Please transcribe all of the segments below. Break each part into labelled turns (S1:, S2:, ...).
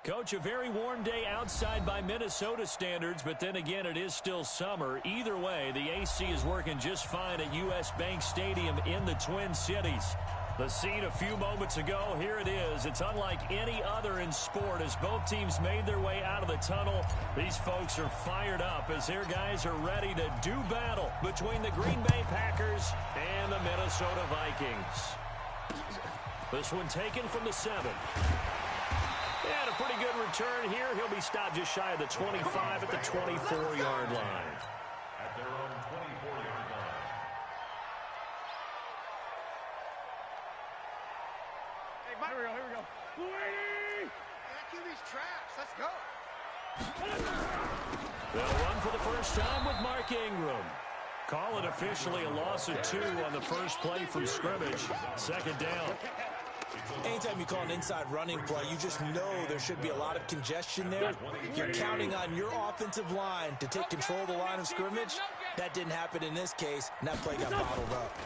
S1: Coach, a very warm day outside by Minnesota standards, but then again, it is still summer. Either way, the AC is working just fine at U.S. Bank Stadium in the Twin Cities. The scene a few moments ago, here it is. It's unlike any other in sport as both teams made their way out of the tunnel. These folks are fired up as their guys are ready to do battle between the Green Bay Packers and the Minnesota Vikings. This one taken from the 7. And a pretty good return here. He'll be stopped just shy of the 25 at the 24-yard line.
S2: At their own 24-yard line.
S3: Hey, Mike. Here we go. Hey, that QB's trash. Let's go.
S1: They'll run for the first time with Mark Ingram. Call it officially a loss of 2 on the first play from scrimmage. Second down.
S4: Anytime you call an inside running play, you just know there should be a lot of congestion there. You're counting on your offensive line to take control of the line of scrimmage. That didn't happen in this case, and that play got bottled up.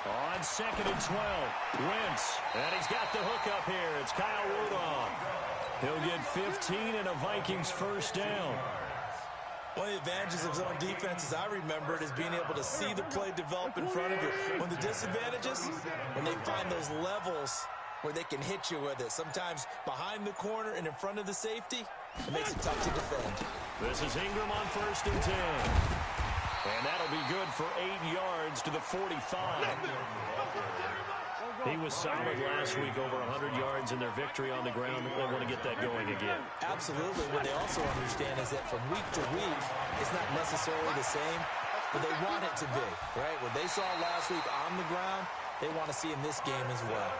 S1: On 2nd and 12, Wentz, and he's got the hookup here. It's Kyle Rudolph. He'll get 15 and a Vikings first down.
S4: One of the advantages of zone defense, as I remember it, is being able to see the play develop in front of you. One of the disadvantages, when they find those levels where they can hit you with it, sometimes behind the corner and in front of the safety, it makes it tough to defend.
S1: This is Ingram on 1st and 10. And that'll be good for 8 yards to the 45. He was solid last week, over 100 yards in their victory on the ground. They want to get that going again.
S4: Absolutely. What they also understand is that from week to week, it's not necessarily the same, but they want it to be, right? What they saw last week on the ground, they want to see in this game as well.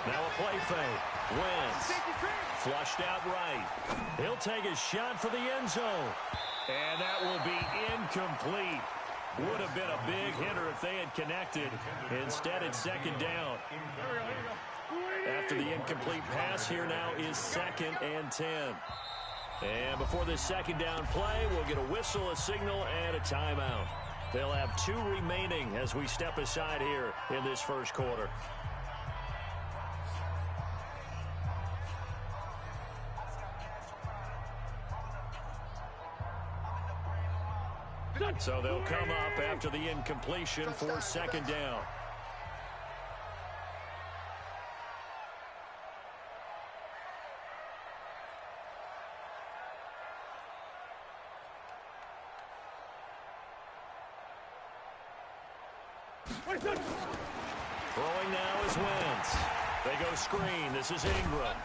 S1: Now a play fake. Wentz. Flushed out right. He'll take a shot for the end zone. And that will be incomplete. Would have been a big hitter if they had connected. Instead, it's second down. After the incomplete pass, here now is 2nd and 10. And before this second down play, we'll get a whistle, a signal, and a timeout. They'll have 2 remaining as we step aside here in this first quarter. So they'll come up after the incompletion for second down. Throwing now is Wentz. They go screen. This is Ingram.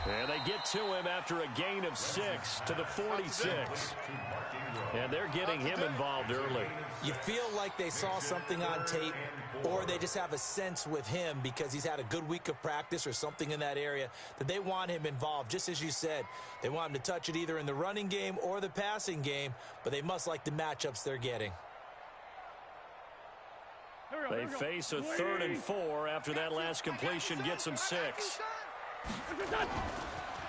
S1: And they get to him after a gain of 6 to the 46. And they're getting him involved early.
S4: You feel like they saw something on tape, or they just have a sense with him because he's had a good week of practice or something in that area that they want him involved. Just as you said, they want him to touch it either in the running game or the passing game, but they must like the matchups they're getting.
S1: They face a 3rd and 4 after that last completion gets them 6.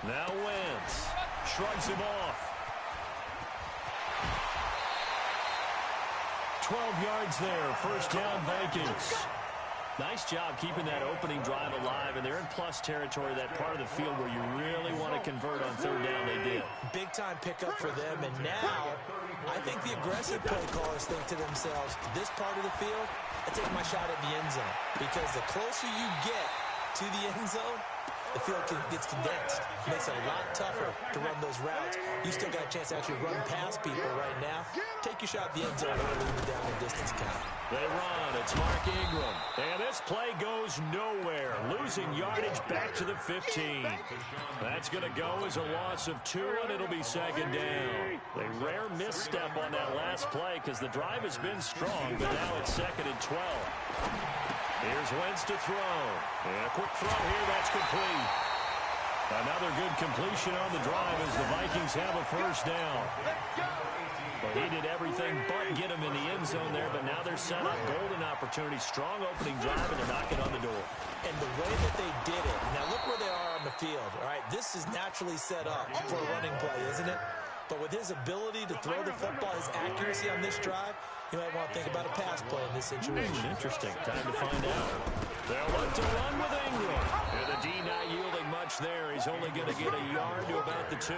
S1: Now Wentz shrugs him off. 12 yards there. First down, Vikings. Nice job keeping that opening drive alive, and they're in plus territory, that part of the field where you really want to convert on 3rd down. They did.
S4: Big-time pickup for them, and now I think the aggressive play callers think to themselves, this part of the field, I take my shot at the end zone, because the closer you get to the end zone, the field gets condensed. It makes it a lot tougher to run those routes. You still got a chance to actually run past people right now. Take your shot at the end zone early in the down and distance count.
S1: They run. It's Mark Ingram. And this play goes nowhere. Losing yardage back to the 15. That's going to go as a loss of 2, and it'll be second down. A rare misstep on that last play because the drive has been strong, but now it's 2nd and 12. Here's Wentz to throw. And a quick throw here. That's complete. Another good completion on the drive as the Vikings have a first down. Well, he did everything but get him in the end zone there, but now they're set up. Golden opportunity. Strong opening drive, and they're knocking on the door.
S4: And the way that they did it, now look where they are on the field. All right, this is naturally set up for a running play, isn't it? But with his ability to throw the football, his accuracy on this drive, You might want to think about a pass play in this situation.
S1: Interesting. Time to find out. They'll look to run with Ingram. And the D not yielding much there. He's only going to get a yard to about the 2.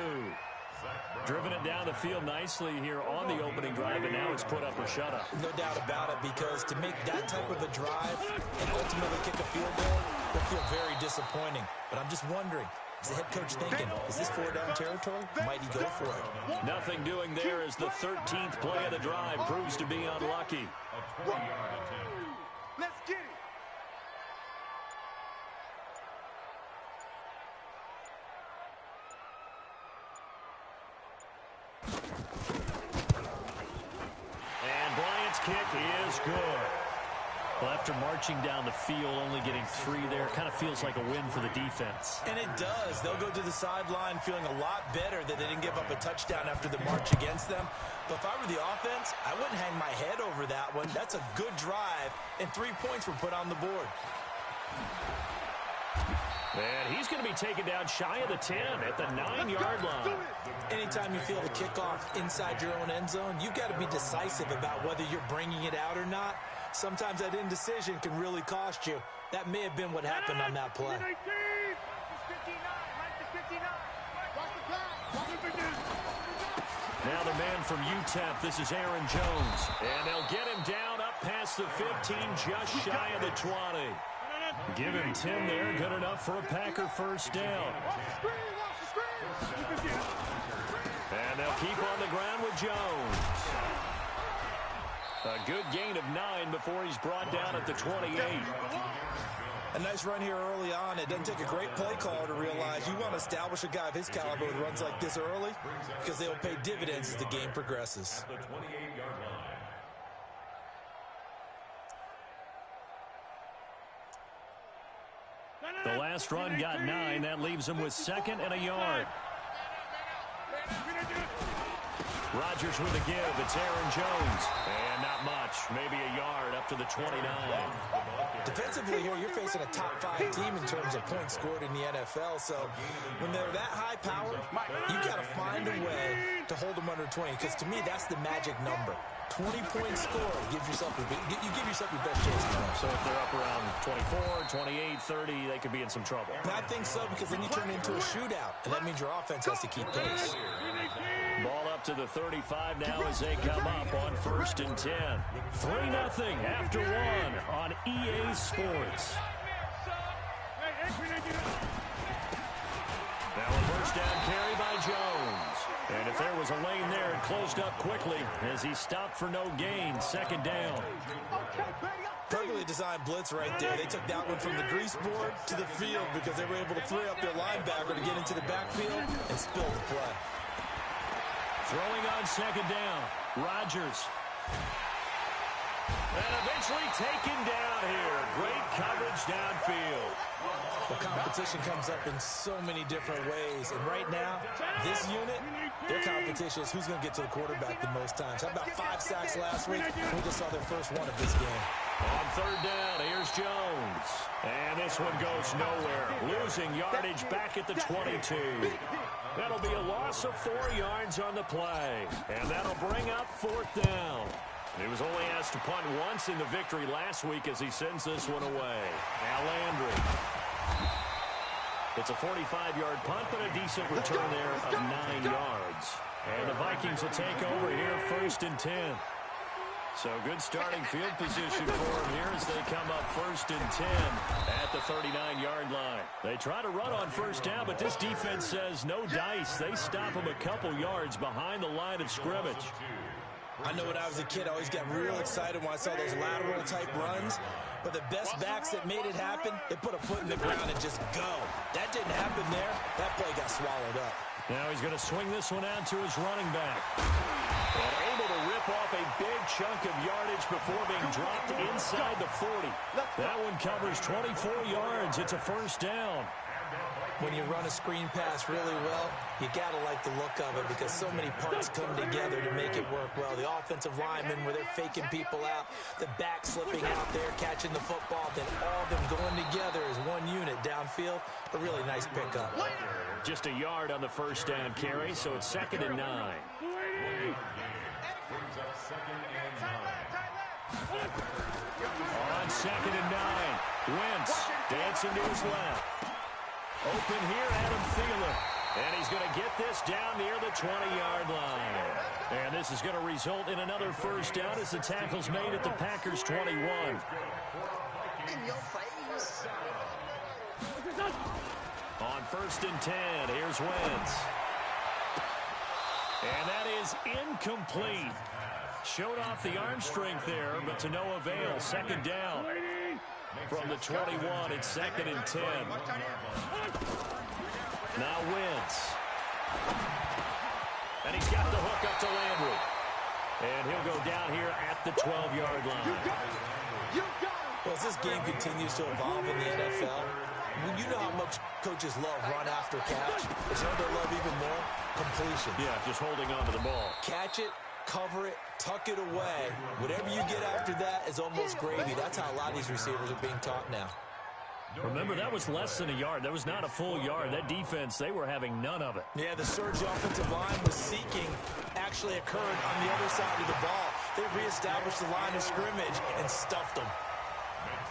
S1: Driven it down the field nicely here on the opening drive, and now it's put up or shut up.
S4: No doubt about it, because to make that type of a drive and ultimately kick a field goal will feel very disappointing. But I'm just wondering, is the head coach thinking, is this 4-down territory? Might he go for it?
S1: Nothing doing there as the 13th play of the drive proves to be unlucky.
S3: Let's get it.
S1: And Bryant's kick is good. Well, after marching down the field, only getting 3 there, kind of feels like a win for the defense.
S4: And it does. They'll go to the sideline feeling a lot better that they didn't give up a touchdown after the march against them. But if I were the offense, I wouldn't hang my head over that one. That's a good drive, and 3 points were put on the board.
S1: And he's going to be taken down shy of the 10 at the 9-yard line.
S4: Anytime you feel the kickoff inside your own end zone, you've got to be decisive about whether you're bringing it out or not. Sometimes that indecision can really cost you. That may have been what happened on that play.
S1: Now the man from UTEP, this is Aaron Jones. And they'll get him down up past the 15, just shy of the 20. Give him 10 there, good enough for a Packer first down. And they'll keep on the ground with Jones. A good gain of 9 before he's brought down at the 28.
S4: A nice run here early on. It doesn't take a great play caller to realize you want to establish a guy of his caliber with runs like this early, because they'll pay dividends as the game progresses.
S1: The last run got 9. That leaves him with 2nd and a yard. Rodgers with a give. It's Aaron Jones. And not much. Maybe a yard up to the 29.
S4: Defensively here, you're facing a top-5 team in terms of points scored in the NFL. So when they're that high-powered, you've got to find a way to hold them under 20. Because to me, that's the magic number. 20-point score. You give yourself your best chance to win.
S1: So if they're up around 24, 28, 30, they could be in some trouble.
S4: I think so, because then you turn it into a shootout, and that means your offense has to keep pace.
S1: Ball up to the 35 now as they come up on 1st and 10. 3-0 after 1 on EA Sports. Now a first down carry by Jones. And if there was a lane there, it closed up quickly as he stopped for no gain. 2nd down.
S4: Perfectly designed blitz right there. They took that one from the grease board to the field because they were able to free up their linebacker to get into the backfield and spill the play.
S1: Throwing on 2nd down. Rodgers. And eventually taken down here. Great coverage downfield.
S4: The competition comes up in so many different ways. And right now, this unit, their competition is who's going to get to the quarterback the most times. How about 5 sacks last week? We just saw their first one of this game.
S1: On 3rd down, here's Jones. And this one goes nowhere. Losing yardage back at the 22. That'll be a loss of 4 yards on the play. And that'll bring up 4th down. He was only asked to punt once in the victory last week as he sends this one away. Now Landry. It's a 45-yard punt, but a decent return there of 9 yards. And the Vikings will take over here 1st and 10. So good starting field position for them here as they come up 1st and 10 at the 39-yard line. They try to run on 1st down, but this defense says no dice. They stop them a couple yards behind the line of scrimmage.
S4: I know when I was a kid, I always got real excited when I saw those lateral-type runs. But the best backs that made it happen, they put a foot in the ground and just go. That didn't happen there. That play got swallowed up.
S1: Now he's going to swing this one out to his running back. And able to rip off a big chunk of yardage before being dropped inside the 40. That one covers 24 yards. It's a 1st down.
S4: When you run a screen pass really well, you got to like the look of it because so many parts come together to make it work well. The offensive linemen where they're faking people out, the back slipping out there, catching the football, then all of them going together as one unit downfield. A really nice pickup.
S1: Just a yard on the 1st down carry, so it's 2nd and 9.
S2: Brings up 2nd and 9.
S1: On 2nd and 9, Wentz dancing to his left. Open here, Adam Thielen. And he's going to get this down near the 20-yard line. And this is going to result in another first down as the tackle's made at the Packers' 21.
S3: In your face.
S1: On 1st and 10, here's Wentz. And that is incomplete. Showed off the arm strength there, but to no avail. 2nd down from the 21. It's 2nd and 10. Now Wentz. And he's got the hook up to Landry. And he'll go down here at the 12-yard line.
S4: Well, as this game continues to evolve in the NFL, you know how much coaches love run after catch. But you know they love even more? Completion.
S1: Yeah, just holding on to the ball.
S4: Catch it, cover it, tuck it away. Whatever you get after that is almost gravy. That's how a lot of these receivers are being taught now.
S1: Remember, that was less than a yard. That was not a full yard. That defense, they were having none of it.
S4: Yeah, the surge the offensive line was seeking actually occurred on the other side of the ball. They reestablished the line of scrimmage and stuffed them.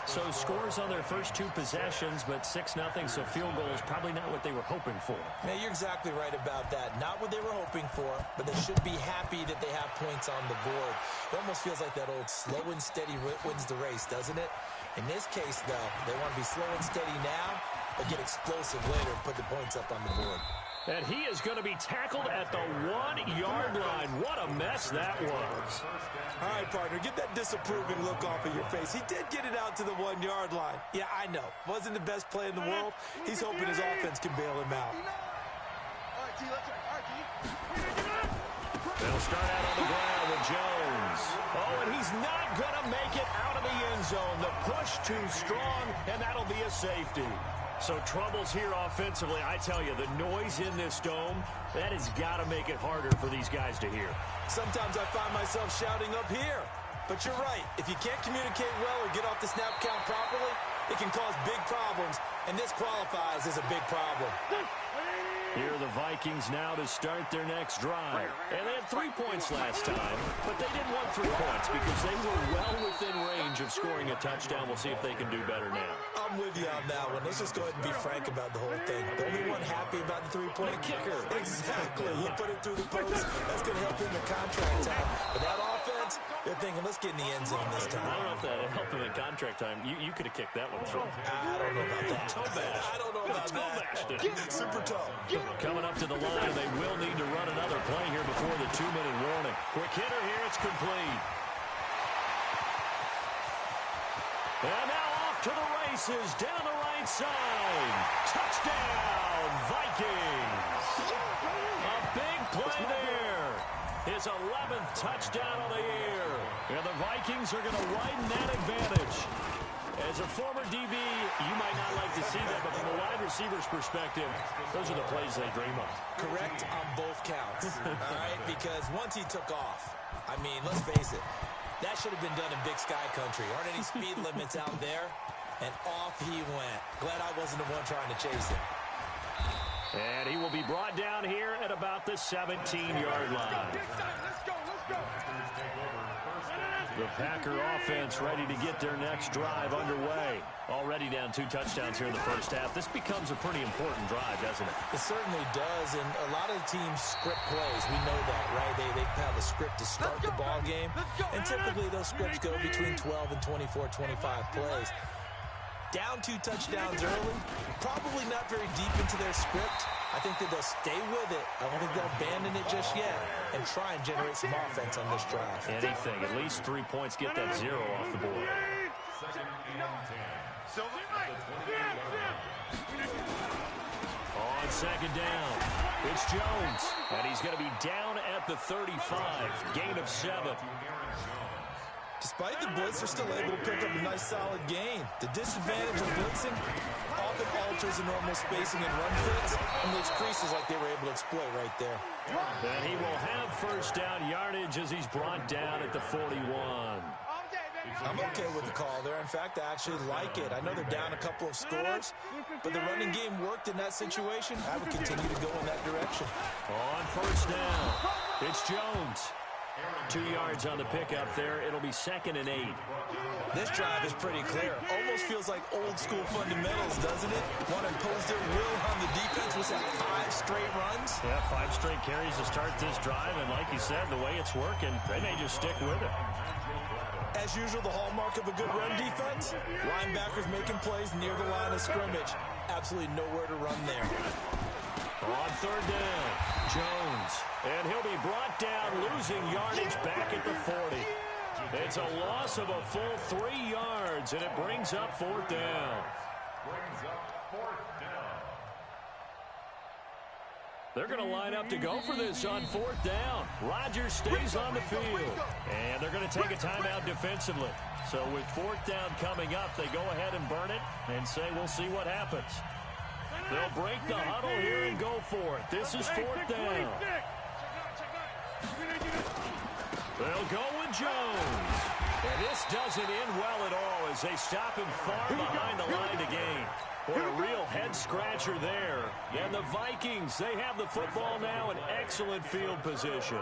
S1: So scores on their first 2 possessions, but 6-0, so field goal is probably not what they were hoping for.
S4: Yeah, you're exactly right about that. Not what they were hoping for, but they should be happy that they have points on the board. It almost feels like that old slow and steady wins the race, doesn't it? In this case, though, they want to be slow and steady now, but get explosive later and put the points up on the board.
S1: And he is going to be tackled at the 1-yard line. What a mess that was.
S4: All right, partner, get that disapproving look off of your face. He did get it out to the 1-yard line. Yeah, I know. Wasn't the best play in the world. He's hoping his offense can bail him out.
S1: They'll start out on the ground with Jones. Oh, and he's not going to make it out of the end zone. The push too strong, and that'll be a safety. So troubles here offensively. I tell you, the noise in this dome, that has got to make it harder for these guys to hear.
S4: Sometimes I find myself shouting up here. But you're right. If you can't communicate well or get off the snap count properly, it can cause big problems, and this qualifies as a big problem.
S1: Here are the Vikings now to start their next drive. And they had 3 points last time, but they didn't want 3 points because they were well within range of scoring a touchdown. We'll see if they can do better now.
S4: I'm with you on that one. Let's just go ahead and be frank about the whole thing. The only one happy about the 3-point
S1: kicker.
S4: Exactly. He put it through the post. That's going to help him in contract time. But that offense, they're thinking, let's get in the end zone this time.
S1: I don't know if that helped him in contract time. You could have kicked that one through.
S4: I don't know about that.
S1: Toe bash.
S4: I don't know about that. Super toe.
S1: Coming up to the line, they will need to run another play here before the 2-minute warning. Quick hitter here, it's complete. And now off to the races, down the right side. Touchdown, Vikings. A big play there. His 11th touchdown of the year. And the Vikings are going to widen that advantage. As a former DB, you might not like to see that, but from a wide receiver's perspective, those are the plays they dream of.
S4: Correct on both counts, all right? Because once he took off, I mean, let's face it, that should have been done in Big Sky Country. Aren't any speed limits out there? And off he went. Glad I wasn't the one trying to chase him.
S1: And he will be brought down here at about the 17-yard line.
S3: Let's go.
S1: The Packer offense ready to get their next drive underway. Already down 2 touchdowns here in the first half. This becomes a pretty important drive, doesn't it?
S4: It certainly does, and a lot of teams script plays. We know that, right? They have a script to start the ball game, and typically those scripts go between 12 and 24, 25 plays. Down 2 touchdowns early, probably not very deep into their script. I think that they'll stay with it. I don't think they'll abandon it just yet and try and generate some offense on this drive.
S1: Anything. At least 3 points. Get that 0 off the board. On 2nd down, it's Jones. And he's going to be down at the 35. Gain of 7.
S4: Despite the blitz, they're still able to pick up a nice solid gain. The disadvantage of blitzing often alters the normal spacing and run fits, and those creases like they were able to exploit right there.
S1: And he will have first down yardage as he's brought down at the 41.
S4: I'm okay with the call there. In fact, I actually like it. I know they're down a couple of scores, but the running game worked in that situation. I would continue to go in that direction.
S1: On first down, it's Jones. 2 yards on the pickup there. It'll be 2nd and 8.
S4: This drive is pretty clear. Almost feels like old school fundamentals, doesn't it? Want to impose their will on the defense with that 5 straight runs?
S1: Yeah, 5 straight carries to start this drive, and like you said, the way it's working, they may just stick with it.
S4: As usual, the hallmark of a good run defense, linebackers making plays near the line of scrimmage. Absolutely nowhere to run there.
S1: On 3rd down, Jones. And he'll be brought down, losing yardage back at the 40. It's a loss of a full 3 yards, and it brings up 4th down. They're going to line up to go for this on 4th down. Rodgers stays on the field. And they're going to take a timeout defensively. So with 4th down coming up, they go ahead and burn it and say we'll see what happens. They'll break the huddle here and go for it. This is 4th down. They'll go with Jones. And this doesn't end well at all as they stop him far behind the line to gain. What a real head-scratcher there. And the Vikings, they have the football now in excellent field position.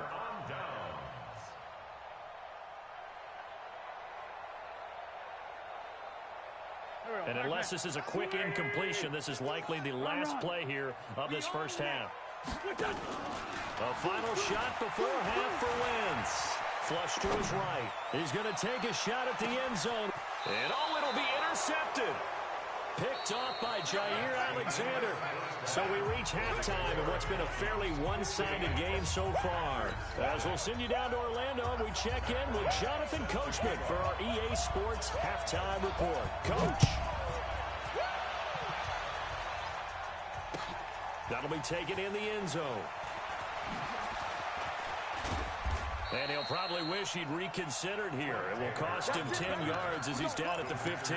S1: And unless this is a quick incompletion, this is likely the last play here of this first half. A final shot before half for Wentz. Flush to his right. He's going to take a shot at the end zone. And oh, it'll be intercepted. Picked off by Jair Alexander. So we reach halftime in what's been a fairly one-sided game so far. As we'll send you down to Orlando, we check in with Jonathan Coachman for our EA Sports Halftime Report. Coach. That'll be taken in the end zone. And he'll probably wish he'd reconsidered here. It will cost him 10 yards as he's down at the 15.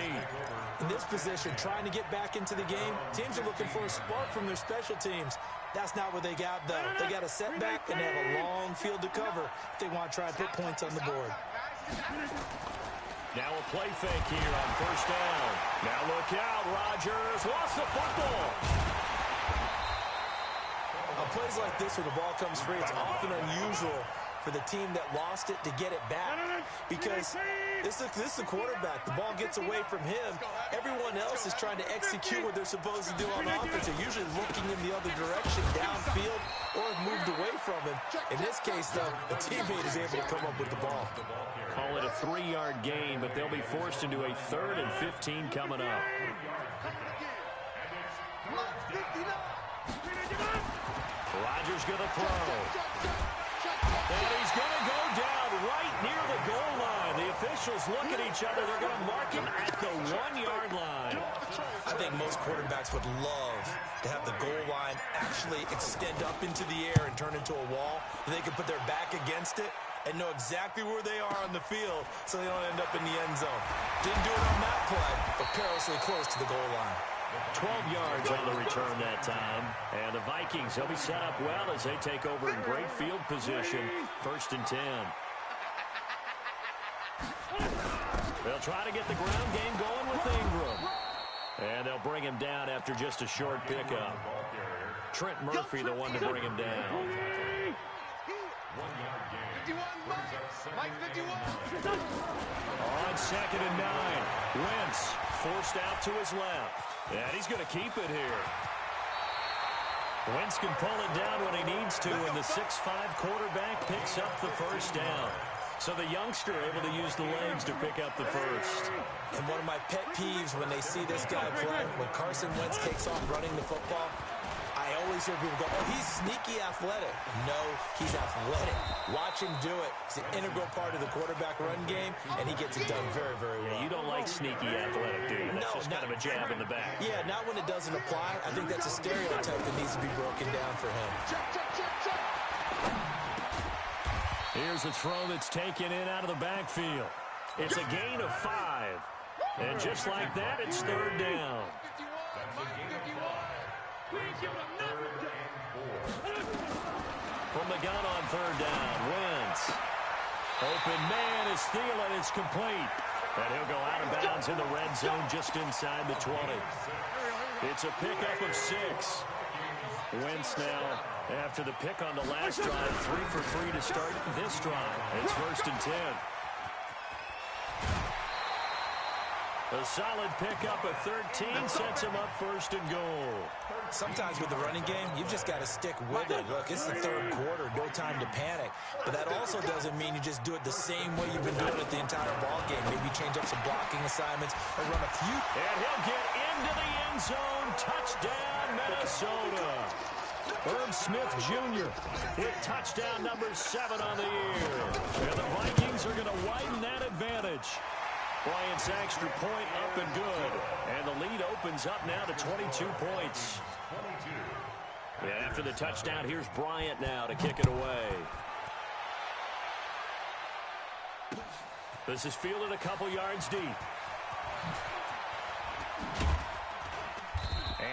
S4: In this position, trying to get back into the game, teams are looking for a spark from their special teams. That's not what they got, though. They got a setback, and they have a long field to cover if they want to try and put points on the board.
S1: Now a play fake here on 1st down. Now look out, Rodgers lost the football.
S4: Plays like this where the ball comes free, it's often unusual for the team that lost it to get it back because this is the quarterback. The ball gets away from him. Everyone else is trying to execute what they're supposed to do on offense. They're usually looking in the other direction, downfield, or have moved away from him. In this case, though, the teammate is able to come up with the ball.
S1: Call it a 3-yard gain, but they'll be forced into a 3rd and 15 coming up. Rodgers going to throw. And he's going to go down right near the goal line. The officials look at each other. They're going to mark him at the 1-yard line.
S4: I think most quarterbacks would love to have the goal line actually extend up into the air and turn into a wall. And they can put their back against it and know exactly where they are on the field so they don't end up in the end zone. Didn't do it on that play, but perilously close to the goal line.
S1: 12 yards on the return that time. And the Vikings, they'll be set up well as they take over in great field position. 1st and 10. They'll try to get the ground game going with Ingram. And they'll bring him down after just a short pickup. Trent Murphy, the one to bring him down.
S3: 51, Mike 51.
S1: On 2nd and 9. Wentz forced out to his left. And he's going to keep it here. Wentz can pull it down when he needs to, and the 6'5" quarterback picks up the 1st down. So the youngster able to use the legs to pick up the 1st.
S4: And one of my pet peeves when they see this guy play, when Carson Wentz takes off running the football, I always hear people go, oh, he's sneaky athletic. No, he's athletic. Watch him do it. It's an integral part of the quarterback run game, and he gets it done very, very well.
S1: Yeah, you don't like sneaky athletic, do you? That's just kind of a jab in the back.
S4: Yeah, not when it doesn't apply. I think that's a stereotype that needs to be broken down for him.
S1: Here's a throw that's taken in out of the backfield. It's a gain of 5. And just like that, it's 3rd down. From the gun on 3rd down, Wentz. Open man is Thielen. It's complete. And he'll go out of bounds in the red zone just inside the 20. It's a pickup of 6. Wentz now, after the pick on the last drive, 3 for 3 to start this drive. It's 1st and 10. A solid pickup at 13 sets him up 1st and goal.
S4: Sometimes with the running game, you've just got to stick with it. Look, it's the 3rd quarter, no time to panic. But that also doesn't mean you just do it the same way you've been doing it the entire ball game. Maybe change up some blocking assignments or run a few.
S1: And he'll get into the end zone. Touchdown, Minnesota. Herb Smith Jr. hit touchdown number 7 on the year. And the Vikings are going to widen that advantage. Bryant's extra point up and good. And the lead opens up now to 22 points. And after the touchdown, here's Bryant now to kick it away. This is fielded a couple yards deep.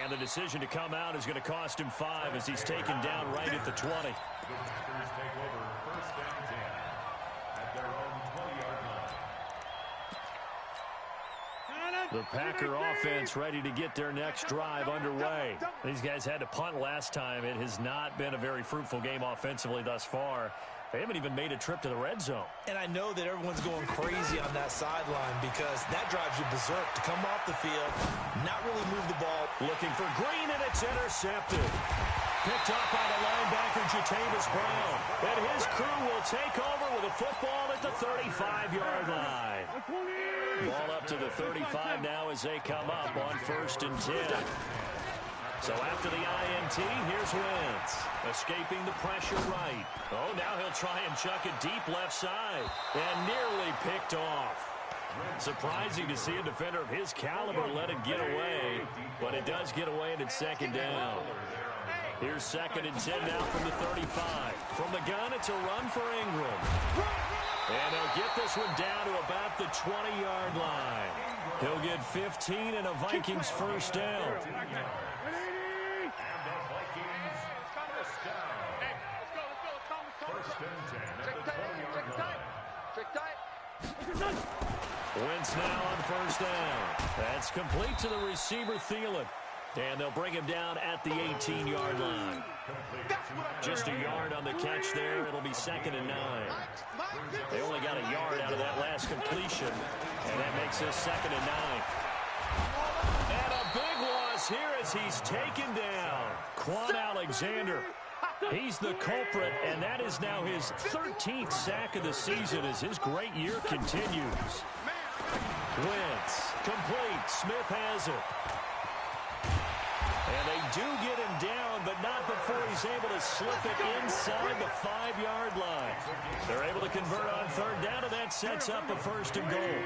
S1: And the decision to come out is going to cost him 5 as he's taken down right at the 20.
S2: The Packers take over 1st and 10 at their own 20-yard line.
S1: The Packer offense ready to get their next drive underway. These guys had to punt last time. It has not been a very fruitful game offensively thus far. They haven't even made a trip to the red zone.
S4: And I know that everyone's going crazy on that sideline because that drives you berserk to come off the field, not really move the ball.
S1: Looking for Green, and it's intercepted. Picked up by the linebacker, Jatavis Brown. And his crew will take over with a football at the 35-yard line. Ball up to the 35 now as they come up on 1st and 10. So after the INT, here's Wentz. Escaping the pressure right. Oh, now he'll try and chuck it deep left side. And nearly picked off. Surprising to see a defender of his caliber let it get away. But it does get away, and it's 2nd down. Here's 2nd and 10 now from the 35. From the gun, it's a run for Ingram. And he'll get this one down to about the 20-yard line. He'll get 15 and a Vikings 1st down. Wentz now on 1st down. That's complete to the receiver, Thielen. And they'll bring him down at the 18-yard line. Just a yard on the catch there. It'll be 2nd and 9. They only got a yard out of that last completion. And that makes this 2nd and 9. And a big loss here as he's taken down. Quan Alexander. He's the culprit, and that is now his 13th sack of the season as his great year continues. Wentz, complete. Smith has it. And they do get him down, but not before he's able to slip it inside the 5-yard line. They're able to convert on 3rd down, and that sets up a 1st and goal.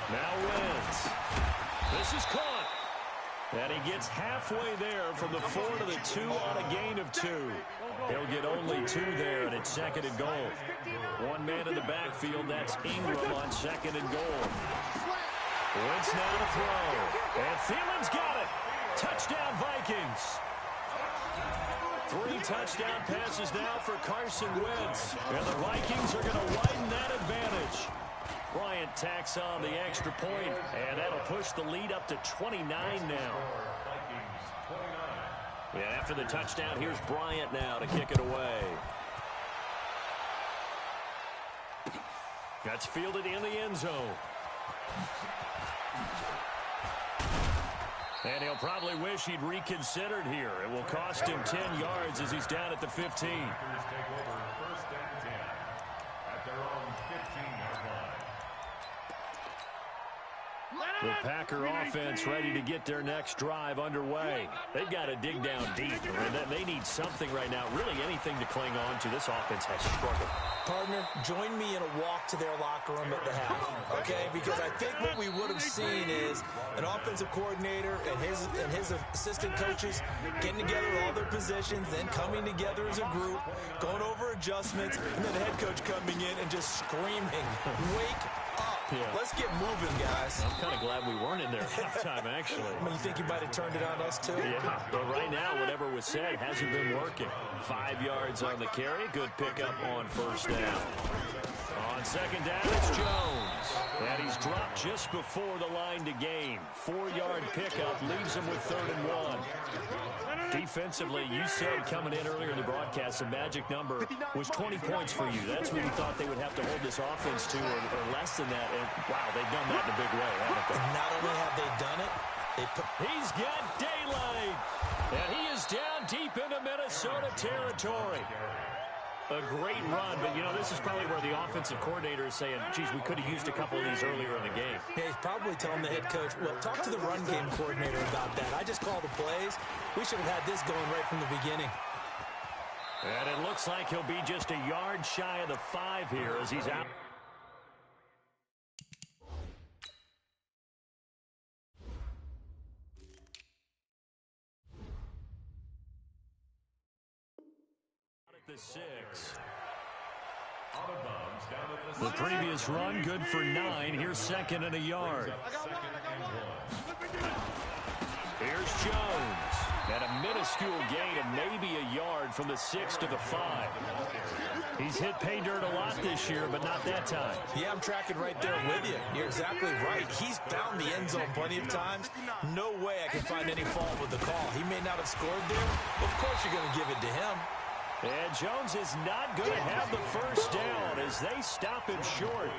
S1: Now Wentz. This is caught. And he gets halfway there from the 4 to the 2 on a gain of 2. He'll get only 2 there, and it's 2nd and goal. One man in the backfield, that's Ingram on 2nd and goal. Wentz now to throw. And Thielen's got it. Touchdown, Vikings. 3 touchdown passes now for Carson Wentz. And the Vikings are going to widen that advantage. Bryant tacks on the extra point, and that'll push the lead up to 29 now. And after the touchdown, here's Bryant now to kick it away. That's fielded in the end zone. And he'll probably wish he'd reconsidered here. It will cost him 10 yards as he's down at the 15.
S2: Take over 1st and 10 at their own 15-yard line.
S1: The Packer offense ready to get their next drive underway. They've got to dig down deep. They need something right now, really anything to cling on to. This offense has struggled.
S4: Partner, join me in a walk to their locker room at the half, okay? Because I think what we would have seen is an offensive coordinator and his assistant coaches getting together all their positions, then coming together as a group, going over adjustments, and then the head coach coming in and just screaming, "Wake up!"
S1: Yeah.
S4: Let's get moving, guys.
S1: I'm kind of glad we weren't in there at halftime, actually.
S4: I mean, you think you might have turned it on us, too?
S1: Yeah, but right now, whatever was said hasn't been working. 5 yards on the carry. Good pickup on first down. On second down, it's Jones. And he's dropped just before the line to gain. 4-yard pickup leaves him with 3rd and 1. Defensively, you said coming in earlier in the broadcast, the magic number was 20 points for you. That's what you thought they would have to hold this offense to, or less than that. And, wow, they've done that in a big way, haven't they?
S4: Not only have they done it,
S1: he's got daylight. And he is down deep into Minnesota territory. A great run, but, you know, this is probably where the offensive coordinator is saying, geez, we could have used a couple of these earlier in the game.
S4: Yeah, he's probably telling the head coach, well, talk to the run game coordinator about that. I just called the plays. We should have had this going right from the beginning.
S1: And it looks like he'll be just a yard shy of the 5 here as he's out. The 6. The previous run good for 9. Here's 2nd and a yard. Here's Jones. And a minuscule gain of maybe a yard from the 6 to the 5. He's hit pay dirt a lot this year, but not that time.
S4: Yeah, I'm tracking right there with you. You're exactly right. He's found the end zone plenty of times. No way I can find any fault with the call. He may not have scored there, but of course you're going to give it to him.
S1: And Jones is not going to have the first down as they stop him short.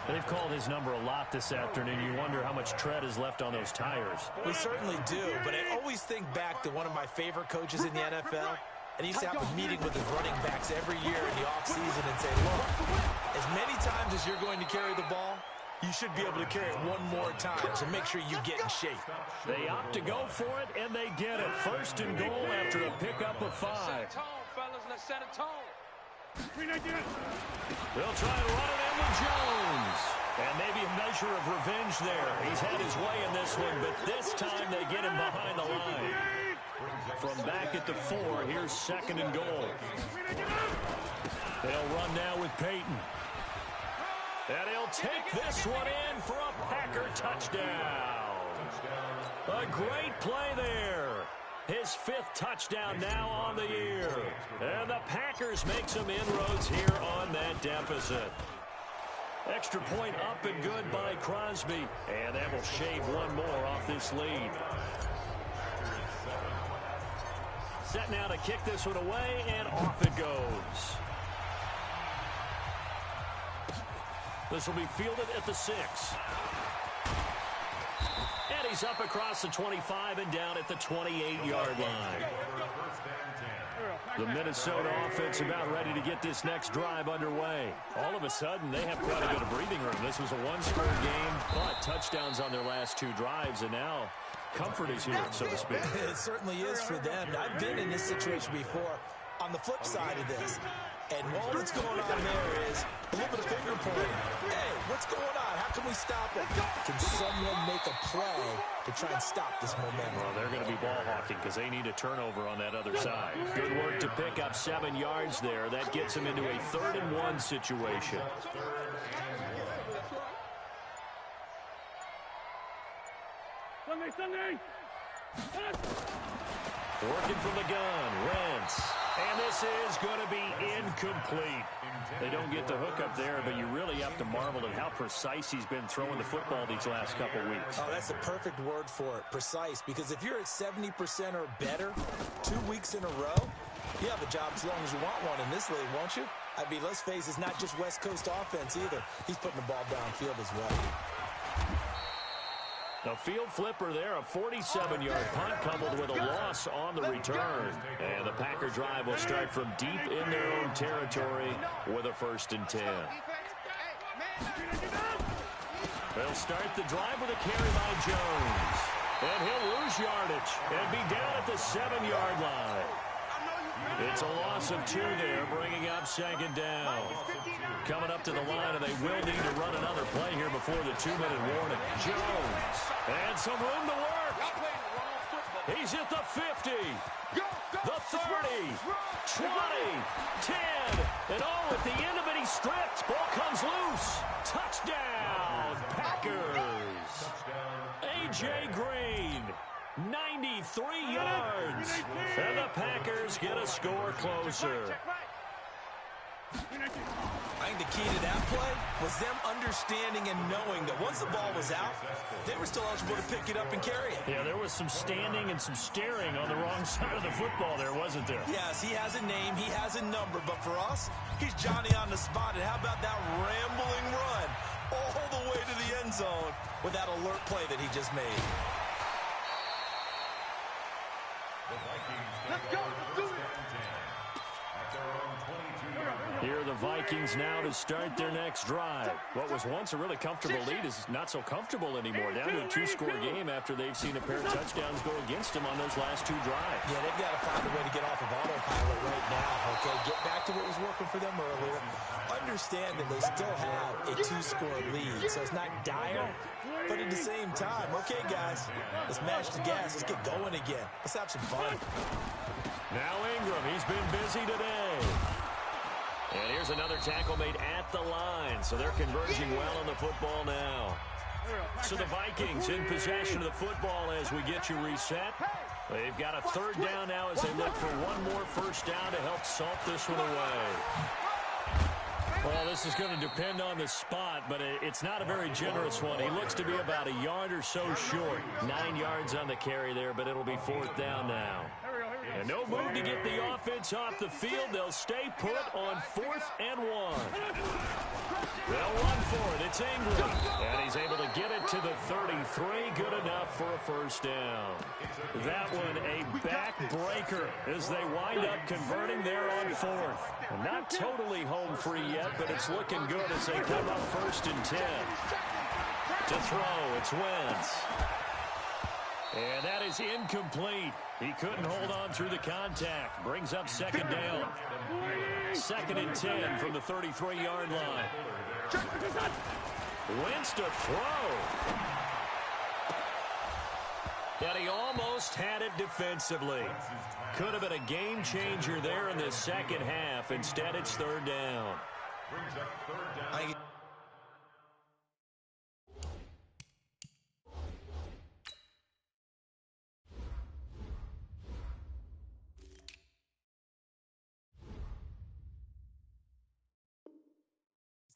S1: They've called his number a lot this afternoon. You wonder how much tread is left on those tires.
S4: We certainly do, but I always think back to one of my favorite coaches in the NFL. And he used to have a meeting with his running backs every year in the offseason and say, look, as many times as you're going to carry the ball, you should be able to carry it one more time, so make sure you get in shape.
S1: They opt to go for it, and they get it. 1st and goal after a pickup of 5. They'll try and run it in with Jones. And maybe a measure of revenge there. He's had his way in this one, but this time they get him behind the line. From back at the 4, here's 2nd and goal. They'll run now with Peyton. And he'll take this one in for a Packer touchdown. A great play there. His 5th touchdown now on the year. And the Packers make some inroads here on that deficit. Extra point up and good by Crosby. And that will shave one more off this lead. Set now to kick this one away, and off it goes. This will be fielded at the 6. And he's up across the 25 and down at the 28-yard line. The Minnesota offense about ready to get this next drive underway. All of a sudden, they have quite a bit of breathing room. This was a one-score game, but touchdowns on their last 2 drives, and now comfort is here, so to speak.
S4: It certainly is for them. I've been in this situation before. On the flip side of this, and all that's going on there is a little bit of finger pointing. Hey, what's going on? How can we stop it? Can someone make a play to try and stop this momentum?
S1: Well, they're going to be ball hawking because they need a turnover on that other side. Good work to pick up 7 yards there. That gets them into a 3rd and 1 situation.
S3: Sunday.
S1: Working from the gun, Wentz. And this is going to be incomplete. They don't get the hook up there, but you really have to marvel at how precise he's been throwing the football these last couple weeks.
S4: Oh, that's the perfect word for it, precise. Because if you're at 70% or better 2 weeks in a row, you have a job as long as you want one in this league, won't you? I mean, let's face it, it's not just West Coast offense either. He's putting the ball downfield as well.
S1: The field flipper there, a 47-yard punt coupled with a loss on the return. And the Packer drive will start from deep in their own territory with a 1st and 10. They'll start the drive with a carry by Jones. And he'll lose yardage and be down at the 7-yard line. It's a loss of 2 there, bringing up 2nd down. Coming up to the line, and they will need to run another play here before the 2-minute warning. Jones, and some room to work. He's at the 50, the 30, 20, 10, and oh, at the end of it, he stripped. Ball comes loose. Touchdown, Packers. A.J. Green, 93 yards. And the Packers get a score closer.
S4: I think the key to that play was them understanding and knowing that once the ball was out, they were still eligible to pick it up and carry it.
S1: Yeah, there was some standing and some staring on the wrong side of the football there, wasn't there?
S4: Yes, he has a name, he has a number, but for us, he's Johnny on the spot. And how about that rambling run all the way to the end zone with that alert play that he just made?
S2: The Vikings
S3: Let's
S2: take
S3: go.
S2: over
S3: Let's do
S2: first
S3: it.
S2: and 10 at their own 22-yard line.
S1: Here are the Vikings now to start their next drive. What was once a really comfortable lead is not so comfortable anymore. Down to a two-score game after they've seen a pair of touchdowns go against them on those last two drives.
S4: Yeah, they've got to find a way to get off of autopilot right now, okay? Get back to what was working for them earlier. Understand that they still have a two-score lead, so it's not dire, but at the same time, okay, guys, let's mash the gas. Let's get going again. Let's have some fun.
S1: Now Ingram, he's been busy today. And here's another tackle made at the line, so they're converging well on the football now. So the Vikings in possession of the football as we get you reset. They've got a third down now as they look for one more first down to help salt this one away. Well, this is going to depend on the spot, but it's not a very generous one. He looks to be about a yard or so short. 9 yards on the carry there, but it'll be fourth down now. And no move to get the offense off the field. They'll stay put on 4th and 1. They'll run for it. It's Ingram. And he's able to get it to the 33. Good enough for a first down. That one a backbreaker as they wind up converting there on 4th. And not totally home free yet, but it's looking good as they come up 1st and 10. To throw, it's Wentz. And that is incomplete. He couldn't hold on through the contact. Brings up second down. 2nd and 10 from the 33-yard line. Wentz to throw. And he almost had it defensively. Could have been a game changer there in the second half. Instead, it's third down.
S2: Brings up third down.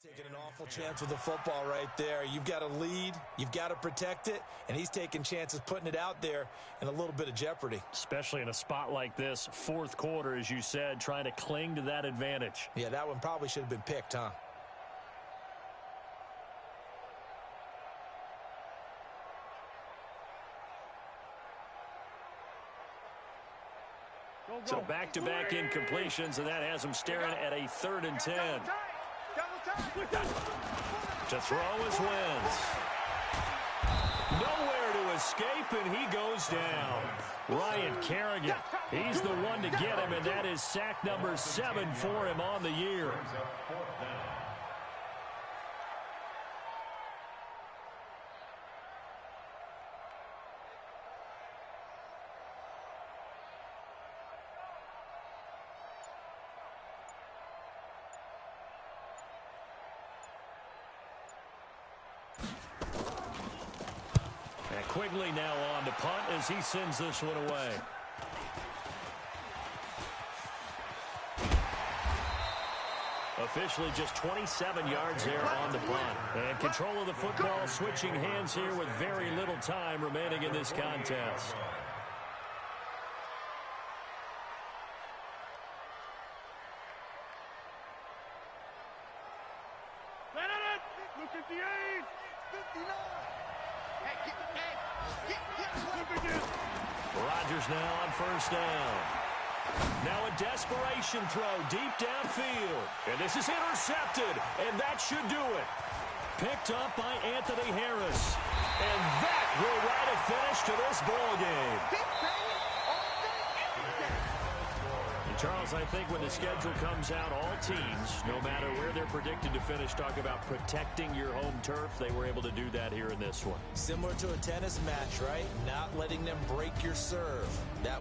S4: Taking an awful chance with the football right there. You've got to lead, you've got to protect it, and he's taking chances putting it out there in a little bit of jeopardy.
S1: Especially in a spot like this, fourth quarter, as you said, trying to cling to that advantage.
S4: Yeah, that one probably should have been picked, huh?
S1: So back-to-back incompletions, and that has them staring at a 3rd and 10. To throw is Wentz. Nowhere to escape, and he goes down. Ryan Kerrigan, he's the one to get him, and that is sack number 7 for him on the year. Quigley now on to punt as he sends this one away. Officially just 27 yards there on the punt. And control of the football switching hands here with very little time remaining in this contest.
S3: Look at the 8. 59.
S1: Rodgers now on first down. Now a desperation throw deep downfield. And this is intercepted, and that should do it. Picked up by Anthony Harris. And that will write a finish to this ball game. And Charles, I think when the schedule comes out, all teams, no matter where they're predicted to finish, talk about protecting your home turf. They were able to do that here in this one.
S4: Similar to a tennis match, right? Not letting them break your serve. That